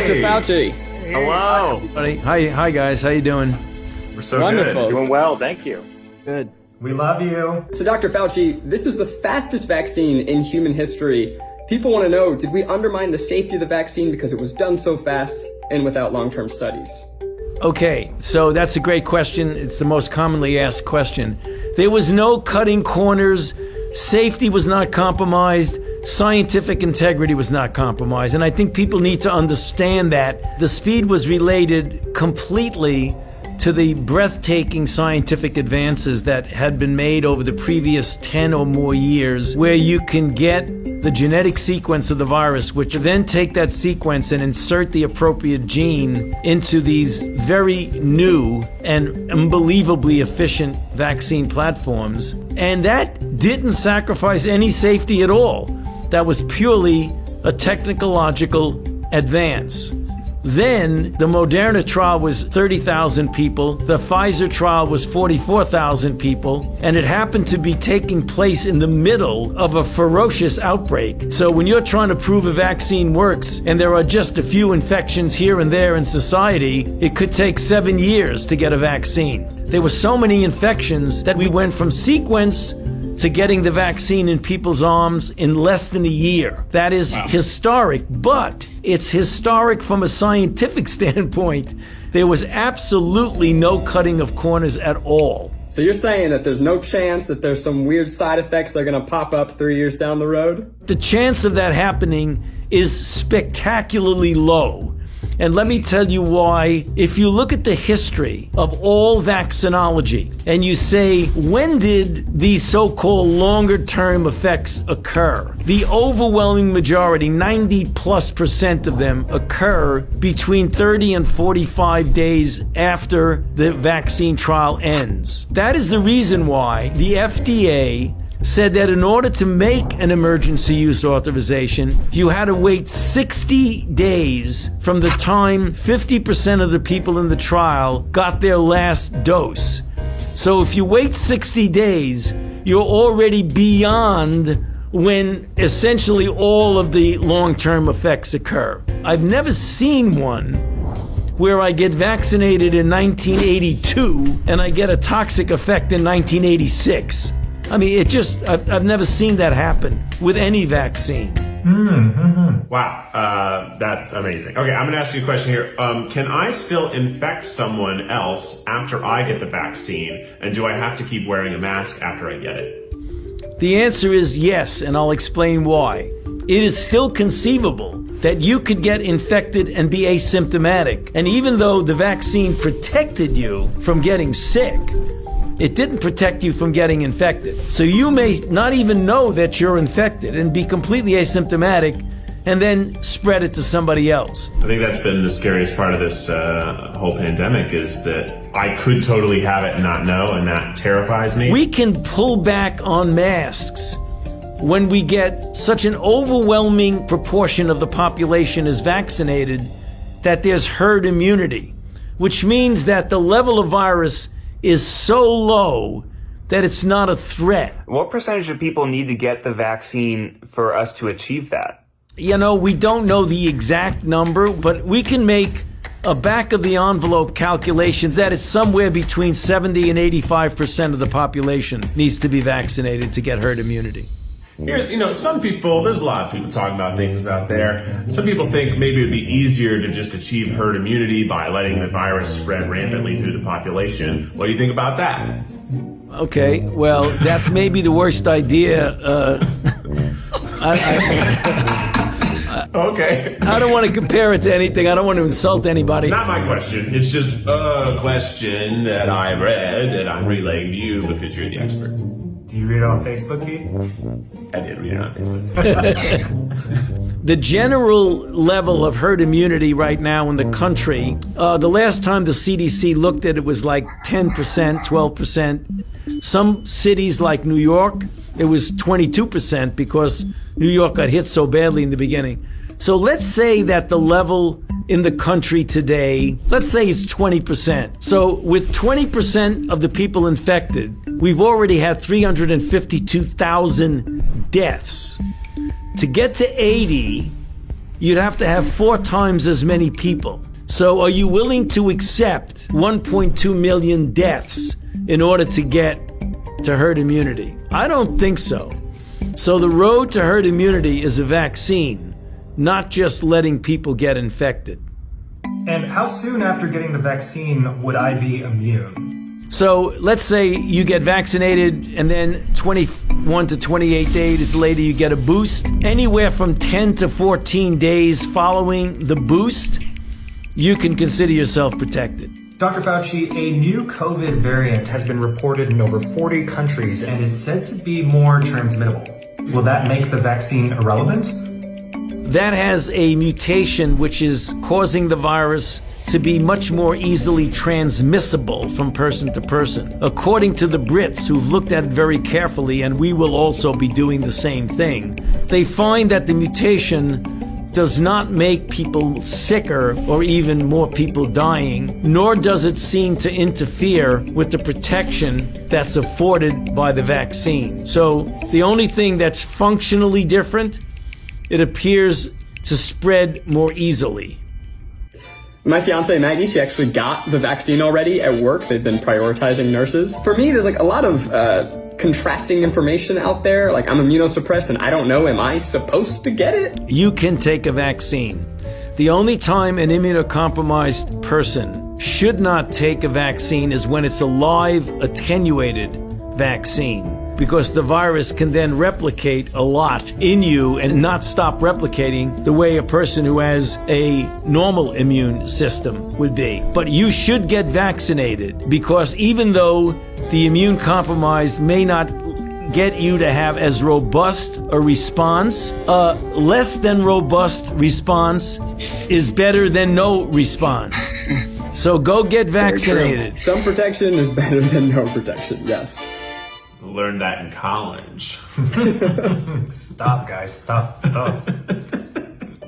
Dr. Fauci. Hello. Buddy. Hi guys. How you doing? We're so Wonderful. good. Doing well, thank you. Good. We love you. So Dr. Fauci, this is the fastest vaccine in human history. People want to know, did we undermine the safety of the vaccine because it was done so fast and without long-term studies? Okay, so that's a great question. It's the most commonly asked question. There was no cutting corners. Safety was not compromised. Scientific integrity was not compromised. And I think people need to understand that the speed was related completely to the breathtaking scientific advances that had been made over the previous 10 or more years, where you can get the genetic sequence of the virus, which then take that sequence and insert the appropriate gene into these very new and unbelievably efficient vaccine platforms. And that didn't sacrifice any safety at all. That was purely a technological advance. Then the Moderna trial was 30,000 people. The Pfizer trial was 44,000 people. And it happened to be taking place in the middle of a ferocious outbreak. So when you're trying to prove a vaccine works and there are just a few infections here and there in society, it could take 7 years to get a vaccine. There were so many infections that we went from sequence to getting the vaccine in people's arms in less than a year. That is historic, but it's historic from a scientific standpoint. There was absolutely no cutting of corners at all. So you're saying that there's no chance that there's some weird side effects that are going to pop up 3 years down the road? The chance of that happening is spectacularly low. And let me tell you why. If you look at the history of all vaccinology and you say, when did these so-called longer-term effects occur? The overwhelming majority, 90+% of them, occur between 30 and 45 days after the vaccine trial ends. That is the reason why the FDA said that in order to make an emergency use authorization, you had to wait 60 days from the time 50% of the people in the trial got their last dose. So if you wait 60 days, you're already beyond when essentially all of the long-term effects occur. I've never seen one where I get vaccinated in 1982 and I get a toxic effect in 1986. I mean, I've never seen that happen with any vaccine. Wow, that's amazing. Okay, I'm going to ask you a question here. Can I still infect someone else after I get the vaccine? And do I have to keep wearing a mask after I get it? The answer is yes, and I'll explain why. It is still conceivable that you could get infected and be asymptomatic. And even though the vaccine protected you from getting sick, it didn't protect you from getting infected. So you may not even know that you're infected and be completely asymptomatic and then spread it to somebody else. I think that's been the scariest part of this whole pandemic, is that I could totally have it and not know, and that terrifies me. We can pull back on masks when we get such an overwhelming proportion of the population is vaccinated that there's herd immunity, which means that the level of virus is so low that it's not a threat. What percentage of people need to get the vaccine for us to achieve that? You know, we don't know the exact number, but we can make a back of the envelope calculations that it's somewhere between 70 and 85% of the population needs to be vaccinated to get herd immunity. Here's, some people, there's a lot of people talking about things out there. Some people think maybe it would be easier to just achieve herd immunity by letting the virus spread rampantly through the population. What do you think about that? Okay, well, that's maybe the worst idea. Okay. I don't want to compare it to anything. I don't want to insult anybody. It's not my question. It's just a question that I read that I'm relaying to you because you're the expert. Do you read it on Facebook, Keith? I did read it on Facebook. The general level of herd immunity right now in the country, the last time the CDC looked at it was like 10%, 12%. Some cities like New York, it was 22% because New York got hit so badly in the beginning. So let's say that the level in the country today, let's say it's 20%. So with 20% of the people infected, we've already had 352,000 deaths. To get to 80, you'd have to have 4 times as many people. So are you willing to accept 1.2 million deaths in order to get to herd immunity? I don't think so. So the road to herd immunity is a vaccine, not just letting people get infected. And how soon after getting the vaccine would I be immune? So let's say you get vaccinated and then 21 to 28 days later you get a boost. Anywhere from 10 to 14 days following the boost, you can consider yourself protected. Dr. Fauci, a new COVID variant has been reported in over 40 countries and is said to be more transmittable. Will that make the vaccine irrelevant? That has a mutation which is causing the virus to be much more easily transmissible from person to person. According to the Brits, who've looked at it very carefully, and we will also be doing the same thing, they find that the mutation does not make people sicker or even more people dying, nor does it seem to interfere with the protection that's afforded by the vaccine. So the only thing that's functionally different, it appears to spread more easily. My fiance Maggie, she actually got the vaccine already at work. They've been prioritizing nurses. For me, there's like a lot of contrasting information out there. Like, I'm immunosuppressed and I don't know, am I supposed to get it? You can take a vaccine. The only time an immunocompromised person should not take a vaccine is when it's a live, attenuated vaccine, because the virus can then replicate a lot in you and not stop replicating the way a person who has a normal immune system would be. But you should get vaccinated, because even though the immune compromise may not get you to have as robust a response, a less than robust response is better than no response. So go get vaccinated. Some protection is better than no protection, yes. Learned that in college. Stop, guys. Stop.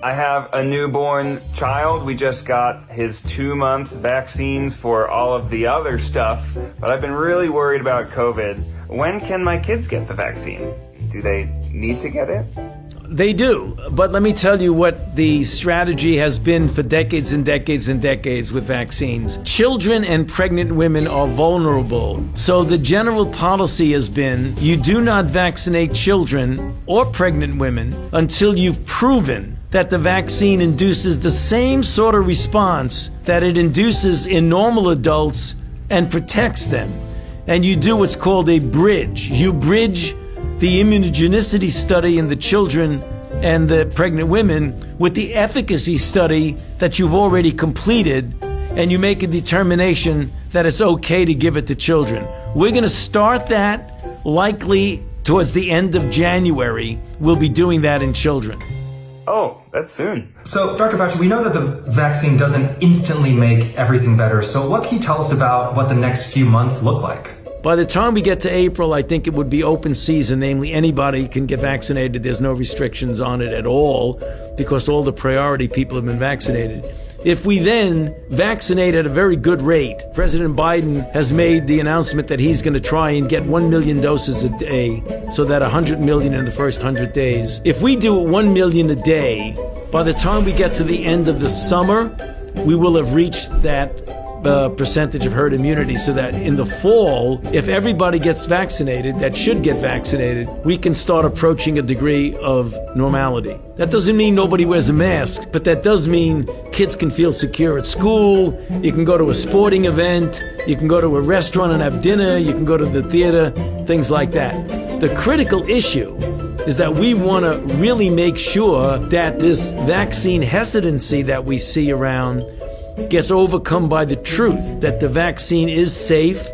I have a newborn child. We just got his 2-month vaccines for all of the other stuff, but I've been really worried about COVID. When can my kids get the vaccine? Do they need to get it? They do, but let me tell you what the strategy has been for decades and decades and decades with vaccines. Children and pregnant women are vulnerable. So the general policy has been you do not vaccinate children or pregnant women until you've proven that the vaccine induces the same sort of response that it induces in normal adults and protects them. And you do what's called a bridge. You bridge the immunogenicity study in the children and the pregnant women with the efficacy study that you've already completed, and you make a determination that it's okay to give it to children. We're going to start that likely towards the end of January. We'll be doing that in children. Oh, that's soon. So, Dr. Fauci, we know that the vaccine doesn't instantly make everything better. So what can you tell us about what the next few months look like? By the time we get to April, I think it would be open season, namely anybody can get vaccinated. There's no restrictions on it at all because all the priority people have been vaccinated. If we then vaccinate at a very good rate, President Biden has made the announcement that he's going to try and get 1 million doses a day, so that 100 million in the first 100 days. If we do 1 million a day, by the time we get to the end of the summer, we will have reached that percentage of herd immunity, so that in the fall, if everybody gets vaccinated, that should get vaccinated, we can start approaching a degree of normality. That doesn't mean nobody wears a mask, but that does mean kids can feel secure at school, you can go to a sporting event, you can go to a restaurant and have dinner, you can go to the theater, things like that. The critical issue is that we want to really make sure that this vaccine hesitancy that we see around gets overcome by the truth that the vaccine is safe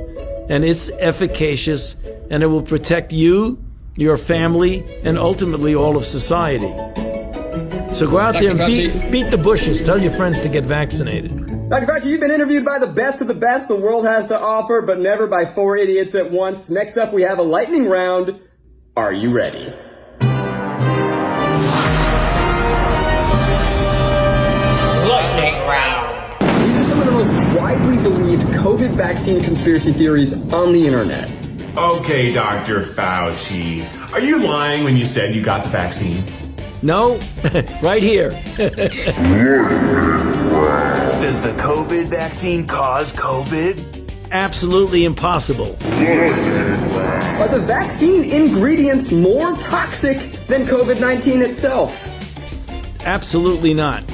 and it's efficacious and it will protect you, your family, and ultimately all of society. So go out there and beat the bushes. Tell your friends to get vaccinated. Dr. Fauci, you've been interviewed by the best of the best the world has to offer, but never by 4 idiots at once. Next up, we have a lightning round. Are you ready? Lightning round. These are some of the most widely believed COVID vaccine conspiracy theories on the internet. Okay, Dr. Fauci. Are you lying when you said you got the vaccine? No, right here. Does the COVID vaccine cause COVID? Absolutely impossible. Are the vaccine ingredients more toxic than COVID-19 itself? Absolutely not.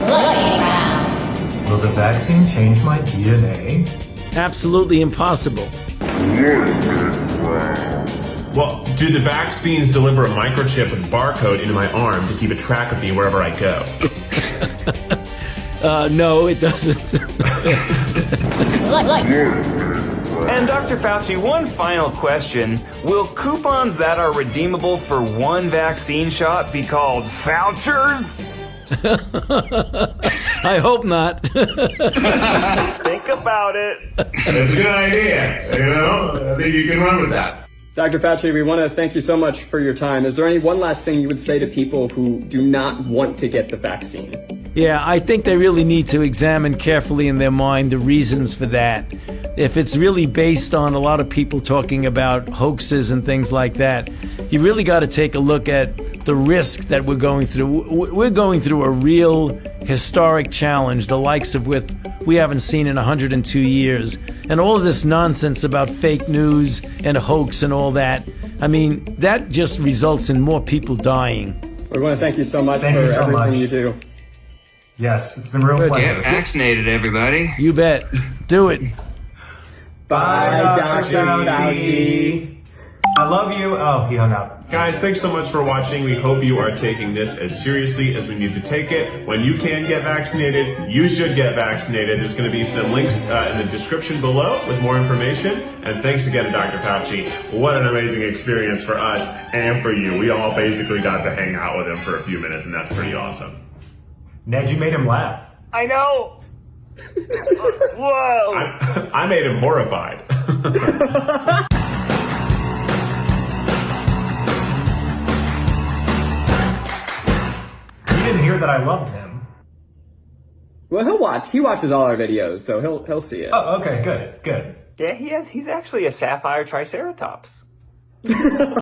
Will the vaccine change my DNA? Absolutely impossible. Well, do the vaccines deliver a microchip with a barcode into my arm to keep a track of me wherever I go? No, it doesn't. And Dr. Fauci, one final question. Will coupons that are redeemable for one vaccine shot be called vouchers? I hope not. Think about it. That's a good idea. I think you can run with that. Dr. Fauci, we want to thank you so much for your time. Is there any one last thing you would say to people who do not want to get the vaccine? Yeah, I think they really need to examine carefully in their mind the reasons for that. If it's really based on a lot of people talking about hoaxes and things like that, you really got to take a look at the risk that we're going through. We're going through a real historic challenge, the likes of which we haven't seen in 102 years. And all of this nonsense about fake news and hoax and all that, I mean, that just results in more people dying. We want to thank you so much Thank for you so everything much. you do. Yes, it's been a real pleasure. Get vaccinated, everybody. You bet. Do it. Bye, Dr. Fauci. I love you. Oh, he hung up. Guys, thanks so much for watching. We hope you are taking this as seriously as we need to take it. When you can get vaccinated, you should get vaccinated. There's going to be some links in the description below with more information. And thanks again to Dr. Fauci. What an amazing experience for us and for you. We all basically got to hang out with him for a few minutes, and that's pretty awesome. Ned, you made him laugh. I know. Whoa. I made him horrified. You didn't hear that I loved him. Well, he'll watch. He watches all our videos, so he'll see it. Oh, okay, good. Yeah, he's actually a sapphire triceratops.